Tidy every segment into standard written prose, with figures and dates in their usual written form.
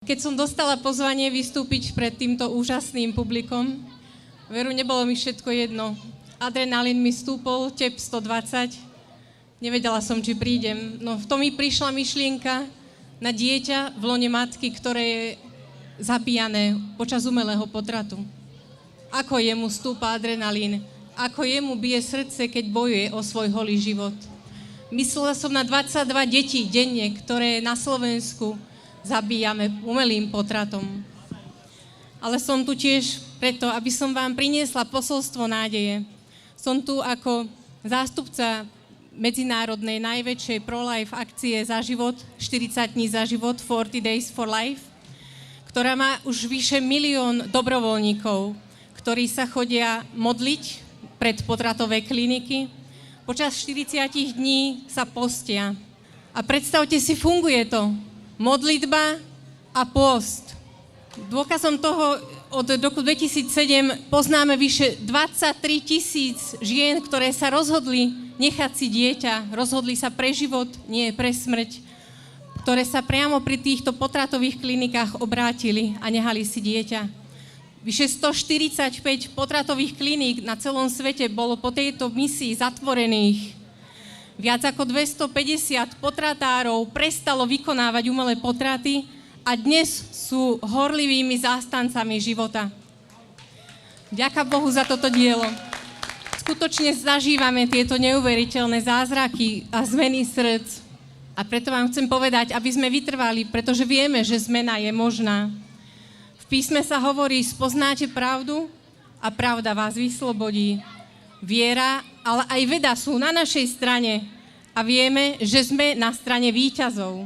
Keď som dostala pozvanie vystúpiť pred týmto úžasným publikom, veru, nebolo mi všetko jedno. Adrenalín mi stúpol, tep 120. Nevedela som, či prídem. No v tom mi prišla myšlienka na dieťa v lone matky, ktoré je zabíjané počas umelého potratu. Ako jemu stúpa adrenalín, ako jemu bije srdce, keď bojuje o svoj holý život. Myslela som na 22 detí denne, ktoré na Slovensku zabíjame umelým potratom. Ale som tu tiež preto, aby som vám priniesla posolstvo nádeje. Som tu ako zástupca medzinárodnej najväčšej pro-life akcie Za život, 40 dní za život, 40 Days for Life, ktorá má už vyše 1 000 000 dobrovoľníkov, ktorí sa chodia modliť pred potratové kliniky. Počas 40 dní sa postia. A predstavte si, funguje to. Modlitba a pôst. Dôkazom toho, od roku 2007 poznáme vyše 23 000 žien, ktoré sa rozhodli nechať si dieťa, rozhodli sa pre život, nie pre smrť, ktoré sa priamo pri týchto potratových klinikách obrátili a nehali si dieťa. Vyše 145 potratových kliník na celom svete bolo po tejto misii zatvorených. Viac ako 250 potratárov prestalo vykonávať umelé potraty a dnes sú horlivými zástancami života. Ďaká Bohu za toto dielo. Skutočne zažívame tieto neuveriteľné zázraky a zmeny srdc. A preto vám chcem povedať, aby sme vytrvali, pretože vieme, že zmena je možná. V písme sa hovorí, spoznáte pravdu a pravda vás vyslobodí. Viera, ale aj veda sú na našej strane a vieme, že sme na strane víťazov.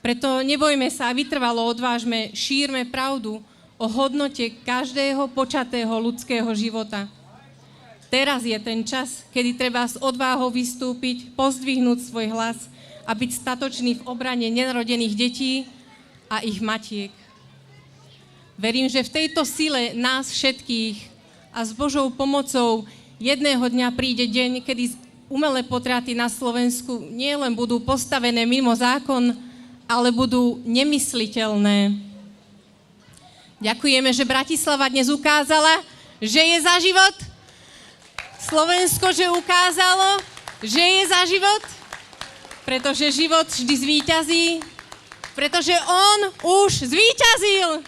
Preto nebojme sa a vytrvalo odvážme, šírme pravdu o hodnote každého počatého ľudského života. Teraz je ten čas, kedy treba s odvahou vystúpiť, pozdvihnúť svoj hlas a byť statočný v obrane nenarodených detí a ich matiek. Verím, že v tejto sile nás všetkých a s Božou pomocou jedného dňa príde deň, kedy umelé potraty na Slovensku nielen budú postavené mimo zákon, ale budú nemysliteľné. Ďakujeme, že Bratislava dnes ukázala, že je za život. Slovensko, že ukázalo, že je za život, pretože život vždy zvíťazí, pretože on už zvíťazil.